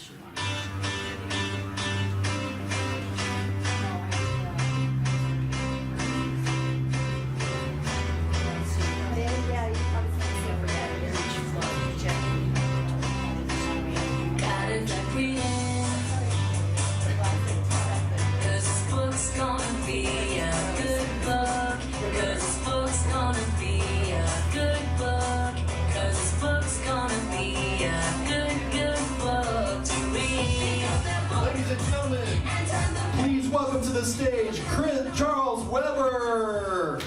unless you want. Welcome to the stage, Charles Weber.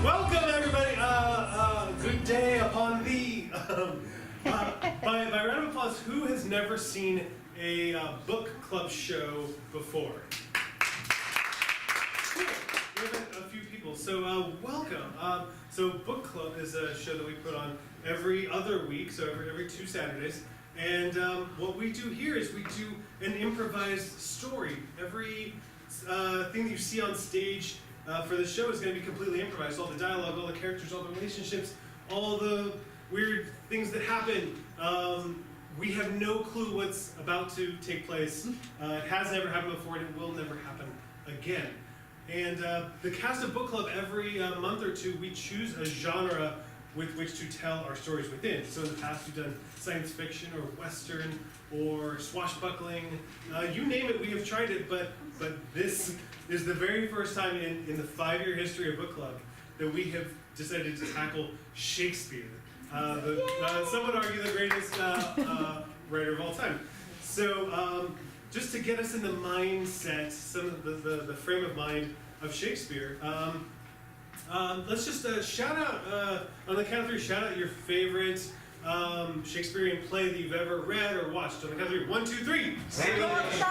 Welcome, everybody. Good day upon thee. By round of applause, who has never seen a book club show before? A few people, so welcome. So book club is a show that we put on every other week, so every 2 Saturdays. And what we do here is we do an improvised story. Every thing that you see on stage for the show is going to be completely improvised. All the dialogue, all the characters, all the relationships, all the weird things that happen. We have no clue what's about to take place. It has never happened before, and it will never happen again. And the cast of book club, every month or two, we choose a genre with which to tell our stories within. So in the past, we've done science fiction or Western or swashbuckling. You name it, we have tried it, but this is the very first time in the 5-year history of book club that we have decided to tackle Shakespeare. Some would argue the greatest writer of all time. So just to get us in the mindset, some of the frame of mind of Shakespeare, let's just shout out, on the count of 3, shout out your favorite Shakespearean play that you've ever read or watched. On the count of 3, 1, 2, 3. Single Lady.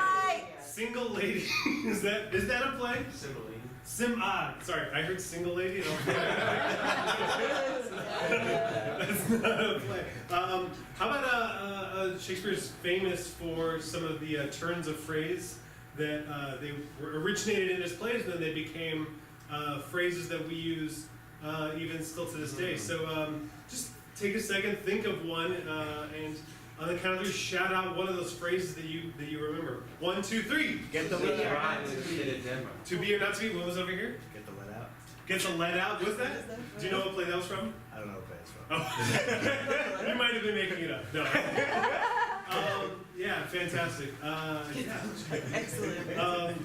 Single Lady. Is that a play? Single Lady. Sorry, I heard Single Lady. That's not a play. How about Shakespeare's famous for some of the turns of phrase that they were originated in his plays, and then they became phrases that we use even still to this day. So just take a second, think of one, and on the count of 3, shout out one of those phrases that you remember. 1, 2, 3. Get the lead out. To be or not to be. What was over here? Get the lead out. Get the lead out. What's that? Do you know what play that was from? I don't know what play it's from. Oh. You might have been making it up. No. Yeah, fantastic. Excellent.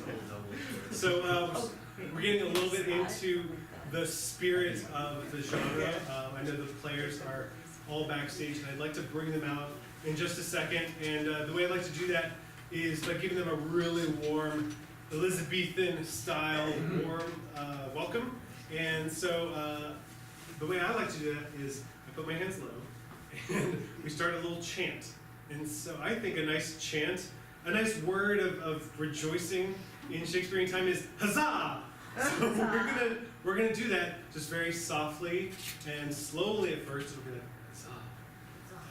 So we're getting a little bit into the spirit of the genre. I know the players are all backstage, and I'd like to bring them out in just a second. And the way I'd like to do that is by giving them a really warm Elizabethan style warm welcome. And so the way I like to do that is I put my hands low and we start a little chant. And so I think a nice chant, a nice word of rejoicing in Shakespearean time is huzzah! So we're gonna do that just very softly and slowly at first. We're gonna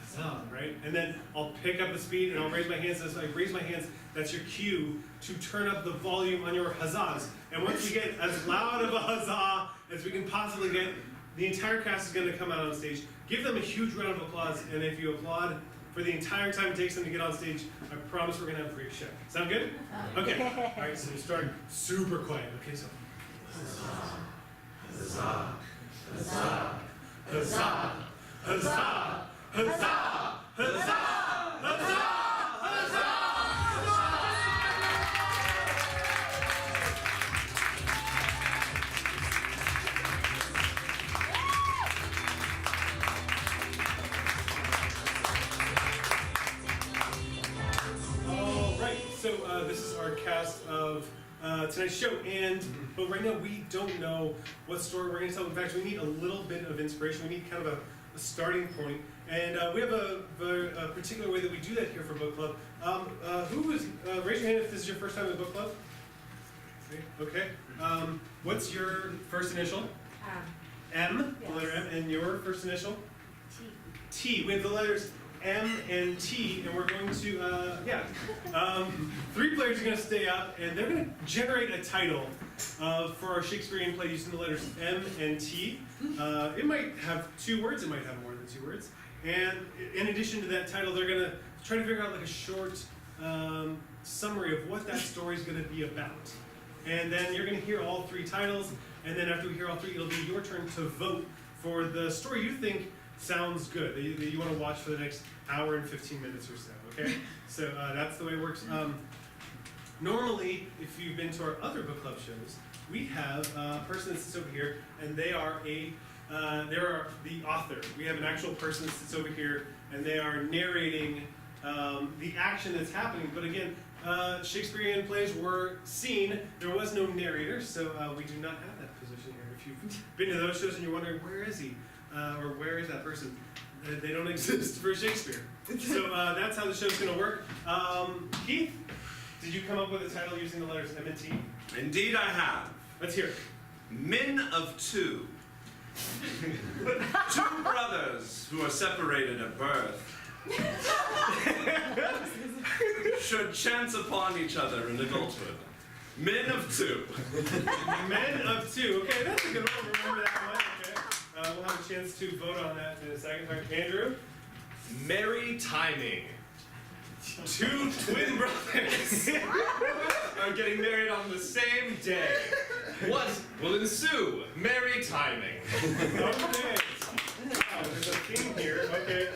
huzzah, right? And then I'll pick up the speed and I'll raise my hands. As I raise my hands, that's your cue to turn up the volume on your huzzahs. And once we get as loud of a huzzah as we can possibly get, the entire cast is going to come out on stage. Give them a huge round of applause, and if you applaud for the entire time it takes them to get on stage, I promise we're going to have a great show. Sound good? Okay. All right, so we start super quiet. Okay, so. Huzzah, huzzah, huzzah, huzzah, huzzah, huzzah, huzzah, huzzah. This is our cast of tonight's show, but right now we don't know what story we're going to tell. In fact, we need a little bit of inspiration. We need kind of a starting point, and we have a particular way that we do that here for book club. Raise your hand if this is your first time at book club. Okay. What's your first initial? M. The letter M, and your first initial? T. T. We have the letters M, and T, and we're going to, three players are going to stay up, and they're going to generate a title for our Shakespearean play using the letters M and T. It might have 2 words, it might have more than 2 words. And in addition to that title, they're going to try to figure out like a short summary of what that story is going to be about. And then you're going to hear all 3 titles, and then after we hear all 3, it'll be your turn to vote for the story you think sounds good, that you want to watch for the next hour and 15 minutes or so, okay? So that's the way it works. Normally, if you've been to our other book club shows, we have a person that sits over here, and they are the author. We have an actual person that sits over here, and they are narrating the action that's happening. But again, Shakespearean plays were seen. There was no narrator, so we do not have that position here. If you've been to those shows and you're wondering, where is he? Or where is that person? They don't exist for Shakespeare. So that's how the show's going to work. Keith, did you come up with a title using the letters M and T? Indeed I have. Let's hear it. Men of 2. 2 brothers who are separated at birth should chance upon each other in adulthood. Men of 2. Men of 2. Okay, that's a good one. Remember that one. Okay. We'll have a chance to vote on that in a second. All right, Andrew? Merry timing. 2 twin brothers are getting married on the same day. What will ensue? Merry timing. Okay. There's a theme here. Okay,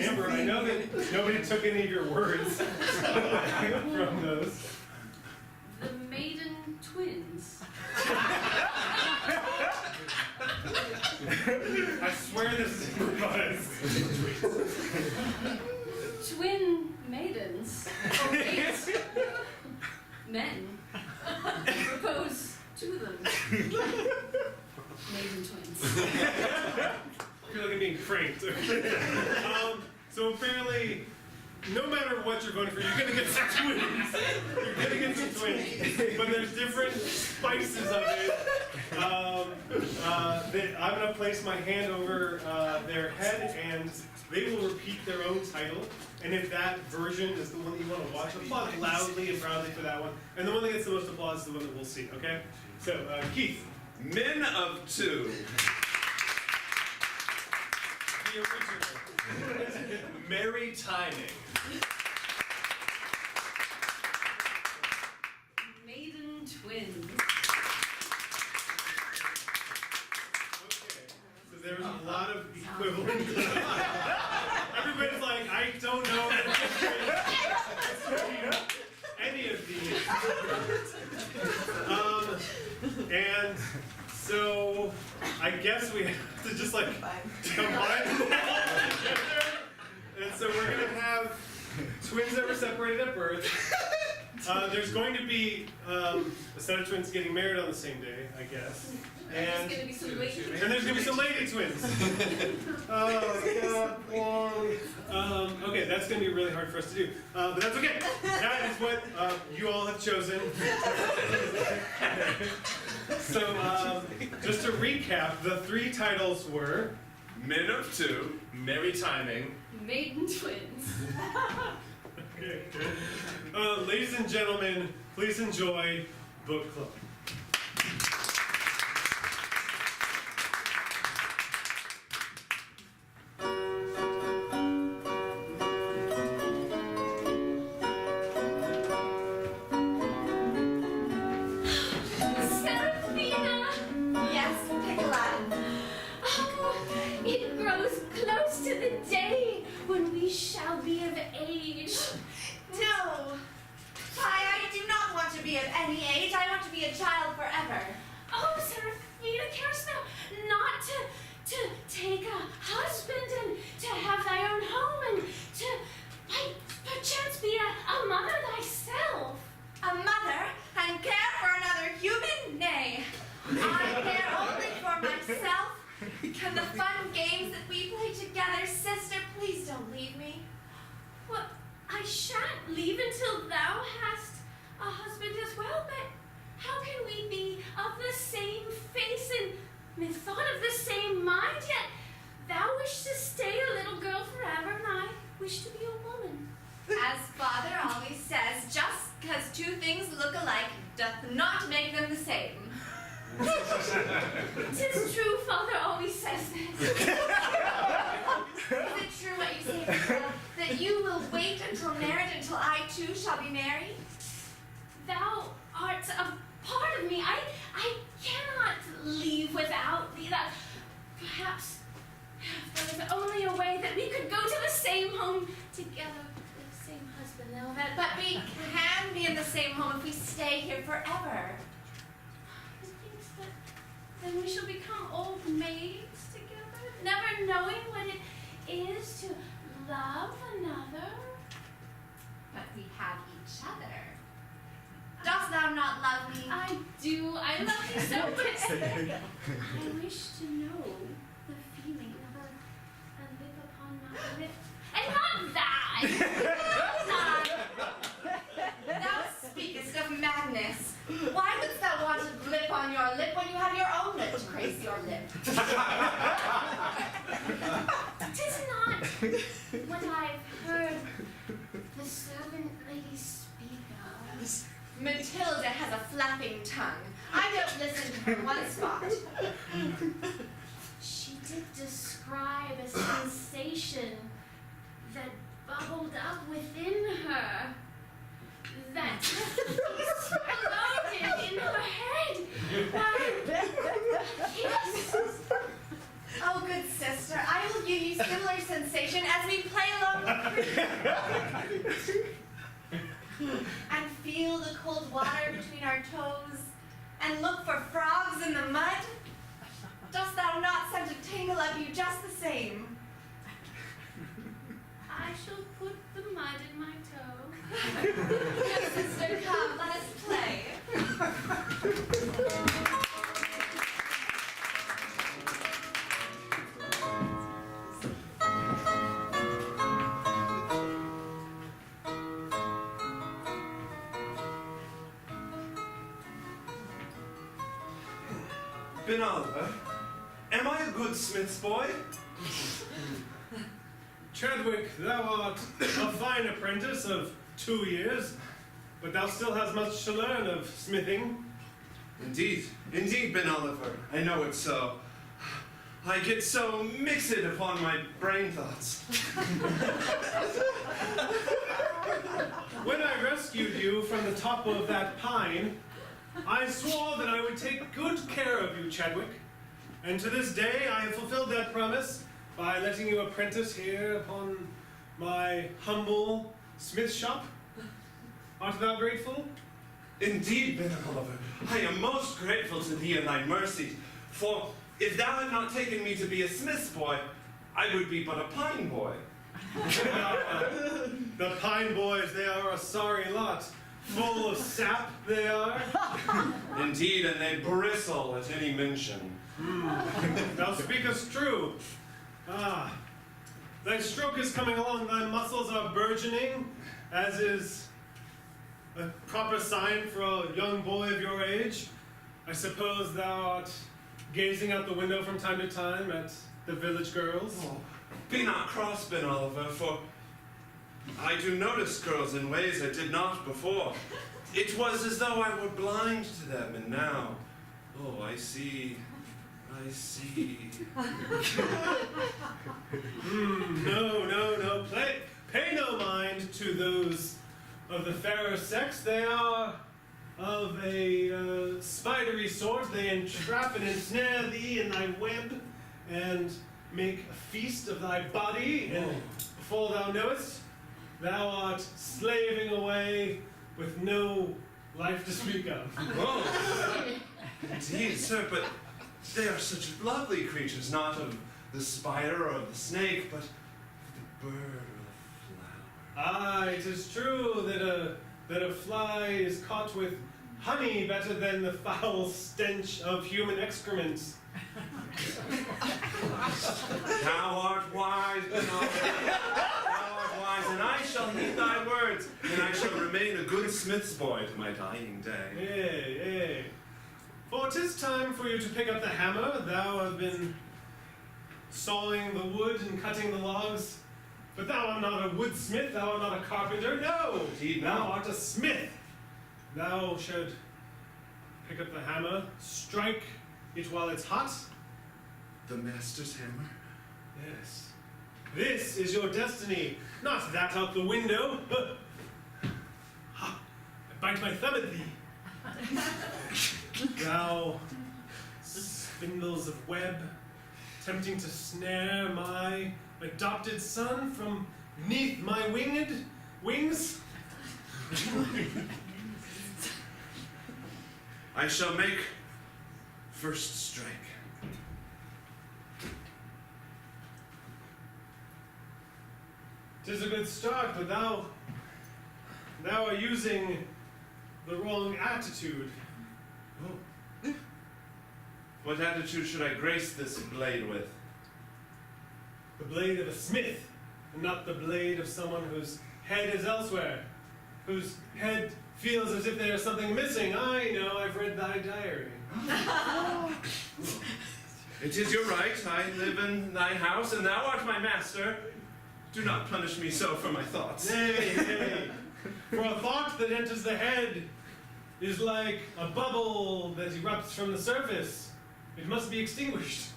Amber, I know that nobody took any of your words from those. The Maiden twins. I swear this is improvised. Twin maidens. 8 men propose to them. Maiden twins. I feel like I'm being pranked. So apparently, no matter what you're voting for, you're gonna get some twins. You're gonna get some twins. But there's different spices of it. I'm gonna place my hand over their head, and they will repeat their own title. And if that version is the one that you want to watch, applaud loudly and proudly for that one. And the one that gets the most applause is the one that we'll see, okay? So, Keith. Men of 2. The original. Merry timing. Maiden twins. Okay. So there's a lot of equivalent. Everybody's like, I don't know any of these. And so I guess we have to just like combine them all together. And so we're gonna have twins that were separated at birth. There's going to be a set of twins getting married on the same day, I guess. And there's gonna be some lady. And there's gonna be some lady twins. Okay, that's gonna be really hard for us to do, but that's okay. That is what you all have chosen. So, just to recap, the 3 titles were Men of 2. Merry timing. Maiden twins. okay. Ladies and gentlemen, please enjoy Book Club. We wish to be a woman. As father always says, just because two things look alike doth not make them the same. 'Tis true, father always says this. Is it true what you say, Priscilla, that you will wait until marriage until I too shall be married? Thou art a part of me. I cannot leave without thee. That perhaps there was only a way that we could go to the same home together with the same husband. Now that, But we can be in the same home if we stay here forever. methinks that then we shall become old maids together, never knowing what it is to love another. But we have each other. Dost thou not love me? I do. I love you so much. I wish to know the feeling of a lip upon my lip. And not that! Thou speakest of madness. Why wouldst thou want a lip on your lip when you have your own lip to grace your lip? 'Tis not what I've heard the servant lady speak of. Matilda has a flapping tongue. I don't listen to her one spot. She did describe a sensation that bubbled up within her, that exploded in her head. Yes. Oh, good sister, I will give you similar sensation as we play along the creek. And feel the cold water between our toes, and look for frogs in the mud. Dost thou not send a tingle up you just the same? I shall put the mud in my toe. Good sister, come, let us play. Ben Oliver, am I a good smith's boy? Chadwick, thou art a fine apprentice of 2 years, but thou still hast much to learn of smithing. Indeed, Ben Oliver, I know it so. I get so mixed upon my brain thoughts. When I rescued you from the top of that pine, I swore that I would take good care of you, Chadwick. And to this day, I have fulfilled that promise by letting you apprentice here upon my humble smith shop. Art thou grateful? Indeed, Ben Oliver, I am most grateful to thee and thy mercies, for if thou had not taken me to be a smith's boy, I would be but a pine boy. The pine boys, they are a sorry lot. Full of sap they are. Indeed, and they bristle at any mention. Thou speakest true. Ah, thy stroke is coming along, thy muscles are burgeoning, as is a proper sign for a young boy of your age. I suppose thou art gazing out the window from time to time at the village girls. Oh, be not cross, Ben Oliver, for I do notice girls in ways I did not before. It was as though I were blind to them, and now, oh, I see. No. Pay no mind to those of the fairer sex. They are of a spidery sort. They entrap and ensnare thee in thy web, and make a feast of thy body. And before thou knowest, thou art slaving away with no life to speak of. Oh, indeed, sir, but they are such lovely creatures, not of the spider or the snake, but of the bird or the flower. Ah, it is true that a fly is caught with honey better than the foul stench of human excrements. Thou art wise, Ben Oliver. Thou art wise, and I shall heed thy words, and I shall remain a good smith's boy to my dying day. Yea. For 'tis time for you to pick up the hammer. Thou have been sawing the wood and cutting the logs But thou art not a woodsmith, thou art not a carpenter, no! Indeed Thou not. art a smith. Thou shalt pick up the hammer, strike it while it's hot. The master's hammer? Yes. This is your destiny, not that out the window. Ha! I bite my thumb at thee. Thou spindles of web, attempting to snare my adopted son from neath my wings. I shall make first strike. 'Tis a good start, but thou are using the wrong attitude. Oh. What attitude should I grace this blade with? The blade of a smith, and not the blade of someone whose head is elsewhere, whose head feels as if there is something missing. I know, I've read thy diary. It is your right. I live in thy house, and thou art my master. Do not punish me so for my thoughts. Nay, nay. For a thought that enters the head is like a bubble that erupts from the surface. It must be extinguished.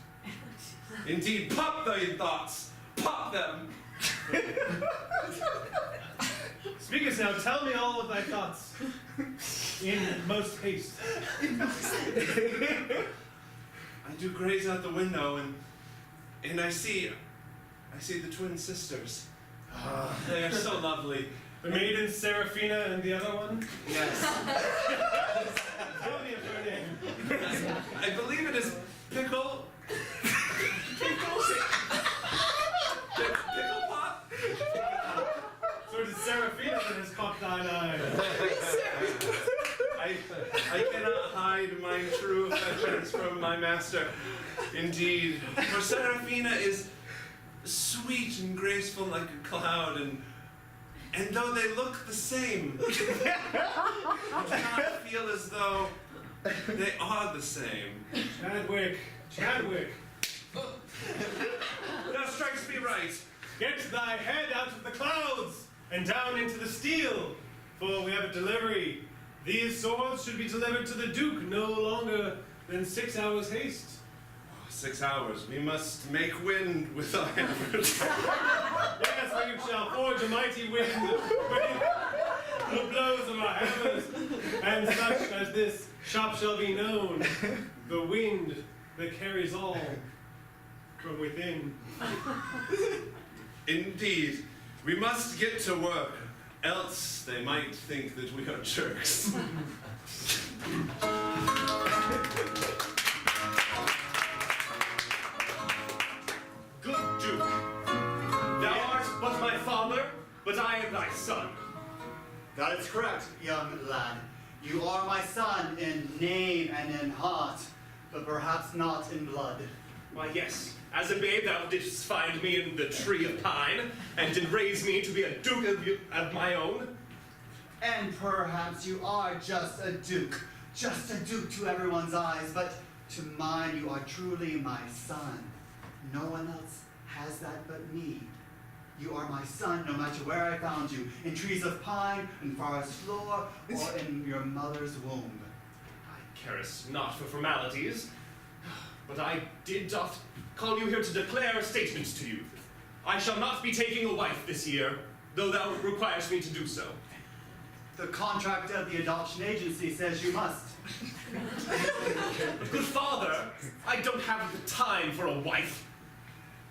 Indeed, pop thy thoughts. Pop them. Speakers now, tell me all of thy thoughts. In most haste. I do graze out the window, and I see the twin sisters. They are so lovely. The maiden Seraphina and the other one? Yes. Tell me of her name. I believe it is Pickle. Pickle Pot. So it is Seraphina that has caught thine eye. I cannot hide my true affections from my master. Indeed, for Seraphina is sweet and graceful like a cloud, and though they look the same, I do not feel as though they are the same. Chadwick, Thou strikes me right. get thy head out of the clouds and down into the steel, for we have a delivery. These swords should be delivered to the Duke no longer than 6 hours haste. 6 hours. We must make wind with our hammers. Yes, we shall forge a mighty wind beneath the blows of our hammers, and such as this shop shall be known, the wind that carries all from within. Indeed, we must get to work, else they might think that we are jerks. Good Duke, thou art but my father, but I am thy son. That is correct, young lad. You are my son in name and in heart, but perhaps not in blood. Why, yes, as a babe thou didst find me in the tree of pine, and did raise me to be a duke of my own. And perhaps you are just a duke to everyone's eyes, but to mine you are truly my son. No one else has that but me. You are my son no matter where I found you, in trees of pine, in forest floor, or in your mother's womb. I carest not for formalities, but I did doth call you here to declare a statement to you. I shall not be taking a wife this year, though thou requires me to do so. The contract of the adoption agency says you must. But good father, I don't have the time for a wife.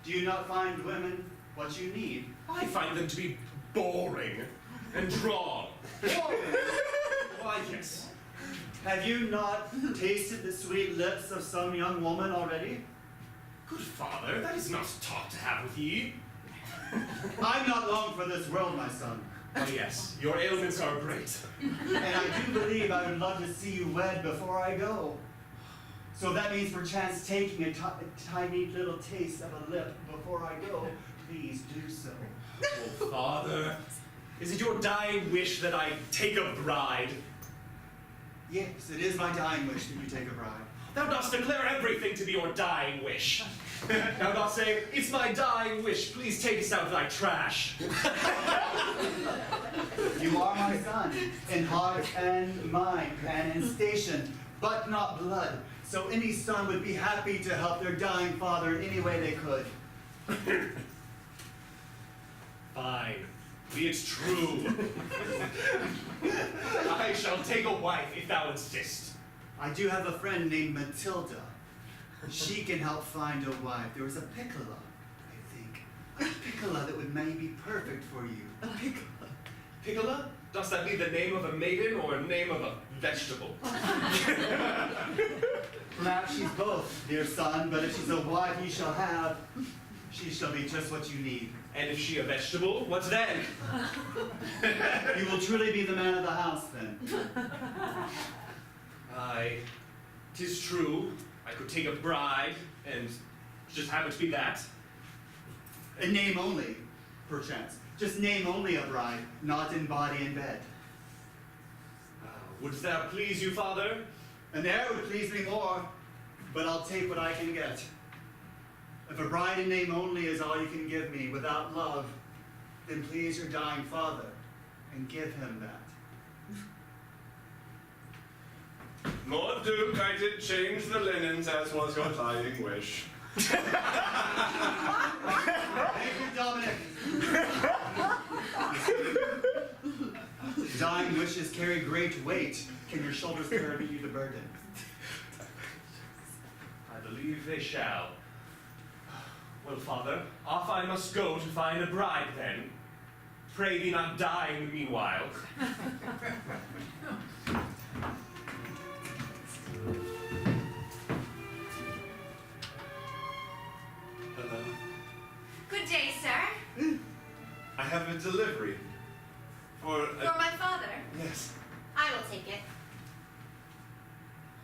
Do you not find women what you need? I find them to be boring and drawn. Why, yes. Have you not tasted the sweet lips of some young woman already? Good father, that is not talk to have with ye. I'm not long for this world, my son. Why, yes, your ailments are great. And I do believe I would love to see you wed before I go. So that means perchance taking a tiny little taste of a lip before I go. Please do so. Oh, father, is it your dying wish that I take a bride? Yes, it is my dying wish that you take a bride. Thou dost declare everything to be your dying wish. Thou dost say, it's my dying wish, please take us out of thy trash. You are my son, in heart and mind, and in station, but not blood. So any son would be happy to help their dying father in any way they could. Fine, be it true. I shall take a wife if thou insist. I do have a friend named Matilda. She can help find a wife. There was a piccola, I think. A piccola that would maybe be perfect for you. A piccola? Piccola? Does that mean the name of a maiden or a name of a vegetable? Perhaps she's both, dear son, but if she's a wife you shall have, she shall be just what you need. And if she a vegetable, what then? You will truly be the man of the house then. Aye, 'tis true. I could take a bride and just have it be that. A name only, perchance. Just name only a bride, not in body and bed. Would that please you, father? An heir would please me more, but I'll take what I can get. If a bride in name only is all you can give me without love, then please your dying father and give him that. Lord Duke, I did change the linens as was your dying wish. Thank you, Dominic. Dying wishes carry great weight. Can your shoulders carry you the burden? I believe they shall. Well, father, off I must go to find a bride then. Pray thee not die in the meanwhile. Hello. Good day, sir. I have a delivery. For For my father. Yes. I will take it.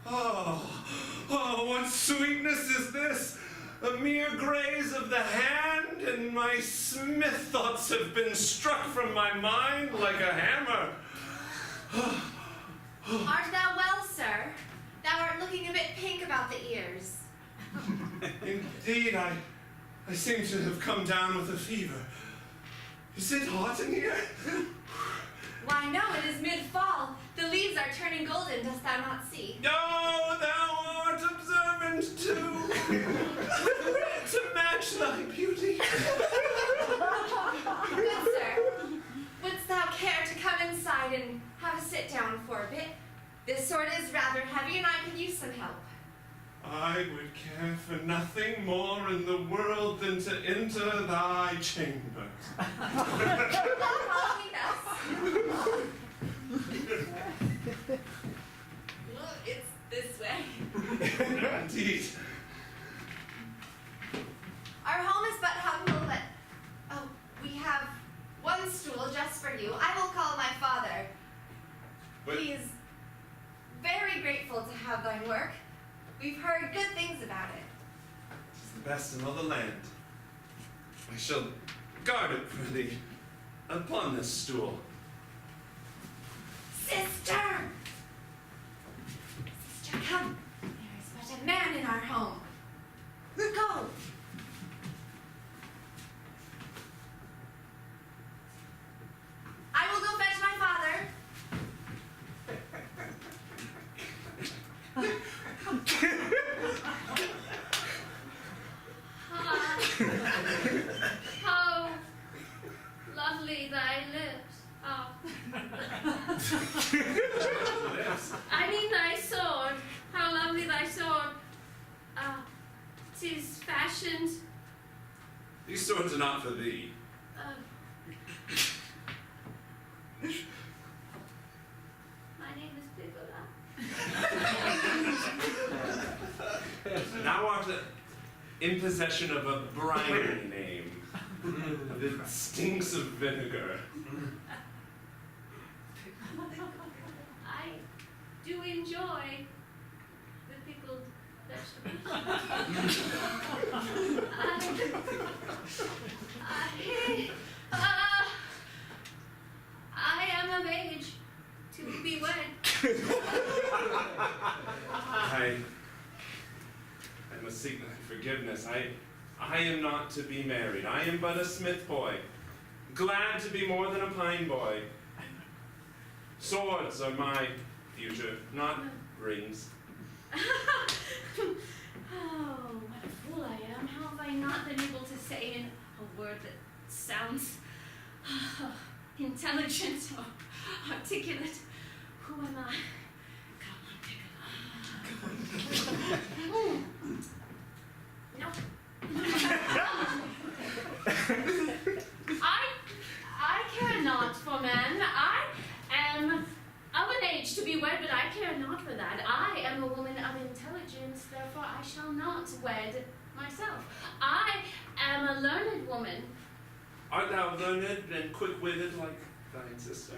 Oh, what sweetness is this? A mere graze of the hand, and my smith thoughts have been struck from my mind like a hammer. Art thou well, sir? Thou art looking a bit pink about the ears. Indeed, I seem to have come down with a fever. Is it hot in here? Why, no, it is mid-fall. The leaves are turning golden, dost thou not see? No, thou art observant too. To match thy beauty. Good sir, wouldst thou care to come inside and have a sit down for a bit? This sword is rather heavy and I could use some help. I would care for nothing more in the world than to enter thy chamber. Follow me thus. Well, it's this way. Indeed. Our home is but humble, but we have one stool just for you. I will call my father. But He is very grateful to have thine work. We've heard good things about it. it's the best in all the land. I shall guard it for thee upon this stool. Sister! Sister, come. There is but a man in our home. Go. I will go fetch my father. How lovely thy lips are. I mean thy sword. How lovely thy sword. 'Tis fashioned. These swords are not for thee. My name is Piccola. Thou art in possession of a briny name. That stinks of vinegar. I do enjoy the pickled vegetables. I am of age to be wed. recognize I am not to be married. I am but a smith boy, glad to be more than a pine boy. Swords are my future, not rings. Oh, what a fool I am. How have I not been able to say in a word that sounds intelligent or articulate? Who am I? Come on, Piccolo. No. I care not for men. I am of an age to be wed, but I care not for that. I am a woman of intelligence, therefore I shall not wed myself. I am a learned woman. Art thou learned and quick-witted like thine sister?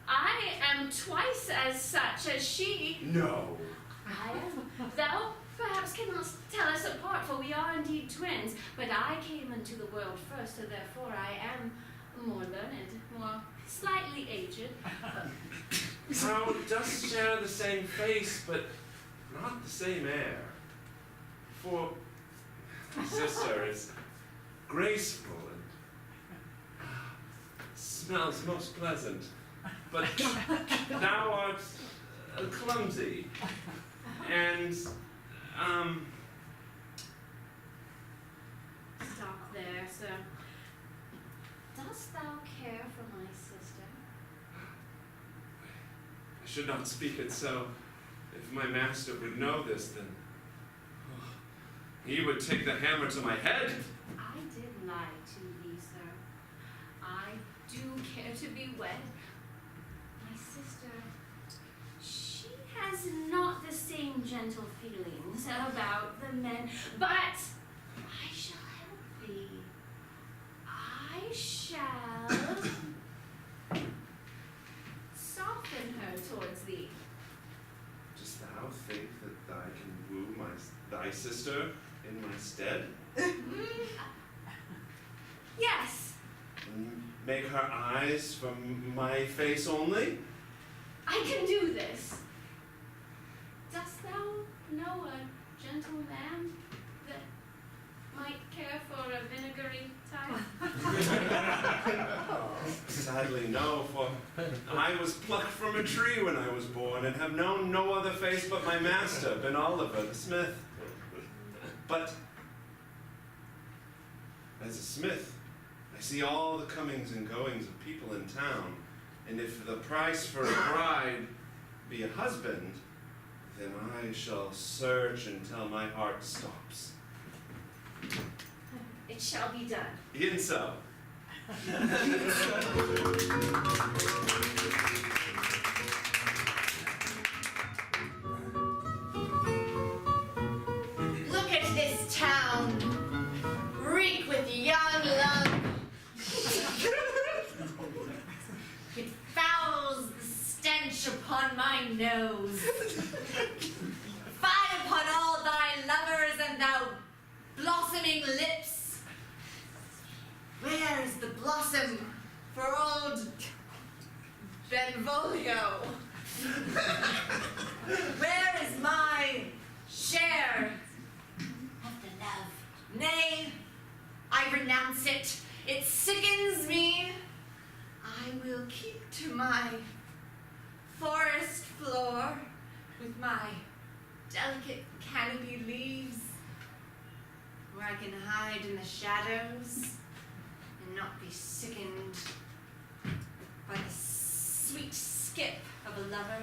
I am twice as such as she. No. I am. Thou perhaps cannot tell us apart, for we are indeed twins, but I came into the world first, so therefore I am more learned, more slightly aged. Thou dost share the same face, but not the same air. For my sister is graceful and smells most pleasant, but thou art clumsy and Stop there, sir. Dost thou care for my sister? I should not speak it so. If my master would know this, then he would take the hammer to my head. I did lie to thee, sir. I do care to be wed. My sister, she has not the same gentle feelings about the men, but I shall help thee. I shall soften her towards thee. Dost thou think that thou can woo thy sister in my stead? Yes, And make her eyes from my face only? I can do this. Dost thou know a gentle man that might care for a vinegary type? Sadly, no, for I was plucked from a tree when I was born, and have known no other face but my master, Ben Oliver, the smith. But as a smith, I see all the comings and goings of people in town, and if the price for a bride be a husband, then I shall search until my heart stops. It shall be done. E'en so. Look at this town, reek with young love. It fouls the stench upon my nose. Fie upon all thy lovers and thou blossoming lips. Where is the blossom for old Benvolio? Where is my share of the love? Nay, I renounce it. It sickens me. I will keep to my forest floor with my delicate canopy leaves, where I can hide in the shadows and not be sickened by the sweet skip of a lover.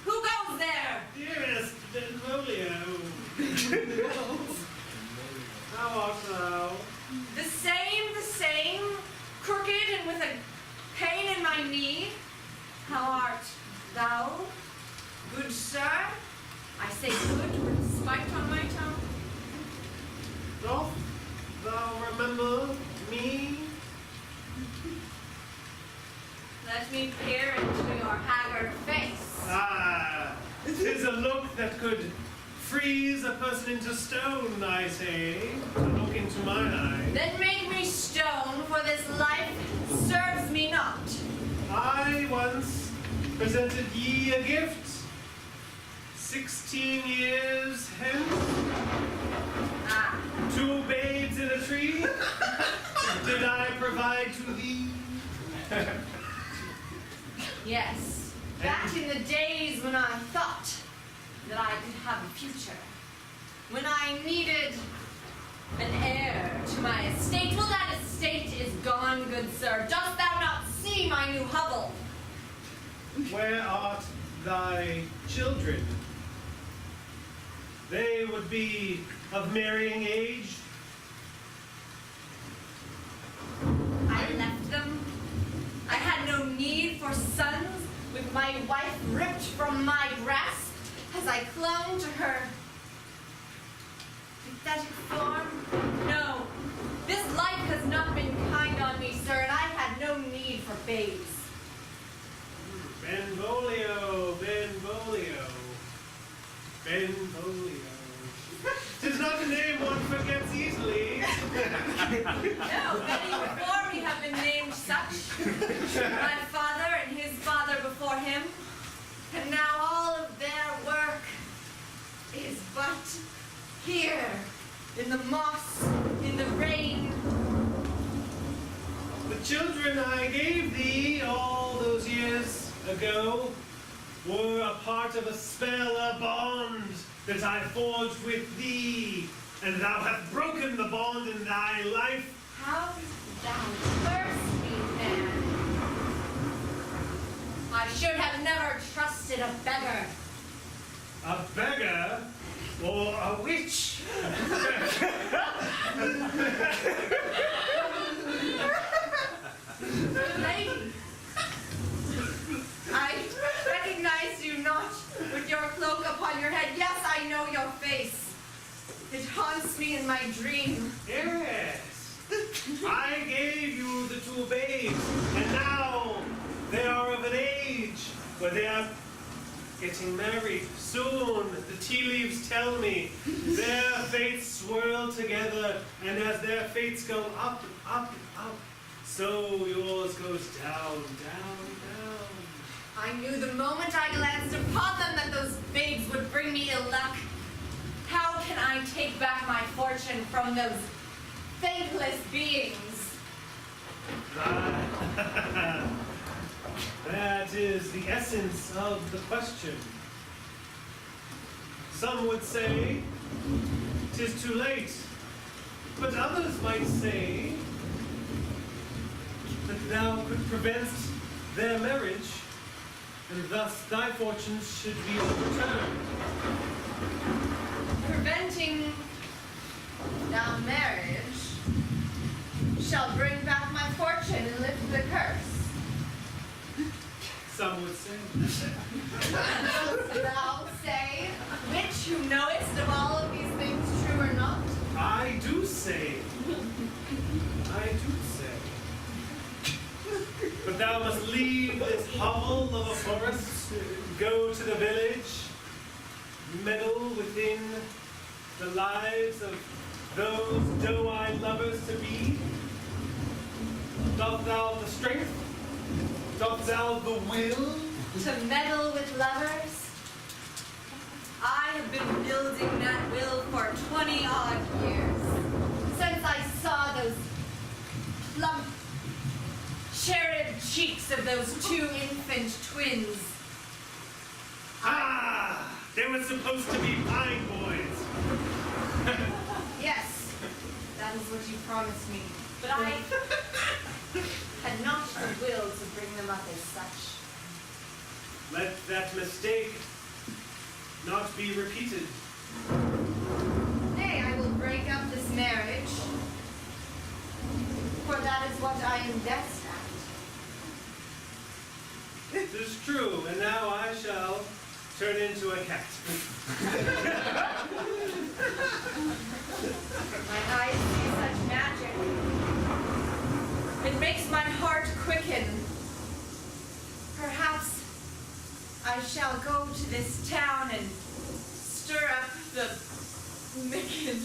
Who goes there? Dearest Benvolio. How art thou? The same, crooked and with a pain in my knee. How art thou? Good sir? I say good with spite on my tongue. Doth thou remember me? Let me peer into your haggard face. Ah, 'tis a look that could freeze a person into stone, I say. To look into mine eye. Then make me stone, for this life serves me not. I once presented ye a gift. 16 years hence. Ah, did I provide to thee? Yes. Back in the days when I thought that I could have a future. When I needed an heir to my estate. Well, that estate is gone, good sir. Dost thou not see my new hovel? Where art thy children? They would be of marrying age. I left them. I had no need for sons, with my wife ripped from my grasp as I clung to her pathetic form. No, this life has not been kind on me, sir, and I had no need for babes. Benvolio, Benvolio, Benvolio. 'Tis not a name one forgets easily. No, many before me have been named such. My father and his father before him. And now all of their work is but here, in the moss, in the rain. The children I gave thee all those years ago were a part of a spell, a bond that I forged with thee, and thou hast broken the bond in thy life. How thou curse me, man. I should have never trusted a beggar. A beggar or a witch? Lady, I recognize you not with your cloak upon your head. Yes, I know your face. It haunts me in my dream. Yes. I gave you the two babes, and now they are of an age where they are getting married soon. The tea leaves tell me their fates swirl together, and as their fates go up, up, up, so yours goes down, down, down. I knew the moment I glanced upon them that those babes would bring me ill luck. How can I take back my fortune from those thankless beings? That is the essence of the question. Some would say 'tis too late, but others might say that thou could prevent their marriage, and thus thy fortunes should be overturned. Preventing thou marriage shall bring back my fortune and lift the curse. Some would say. Dost thou say, which who knowest of all of these things true or not? I do say. I do say. But thou must leave this hovel of a forest, go to the village, meddle within the lives of those doe-eyed lovers to be. Doth thou the strength? Doth thou the will? To meddle with lovers? I have been building that will for 20-odd years. Since I saw those plump, cherub cheeks of those two infant twins. Ah! They were supposed to be pine boys. Yes, that is what you promised me. But I had not the will to bring them up as such. Let that mistake not be repeated. Nay, I will break up this marriage, for that is what I am best at. It is true, and now I shall turn into a cat. My eyes see such magic. It makes my heart quicken. Perhaps I shall go to this town and stir up the wicked.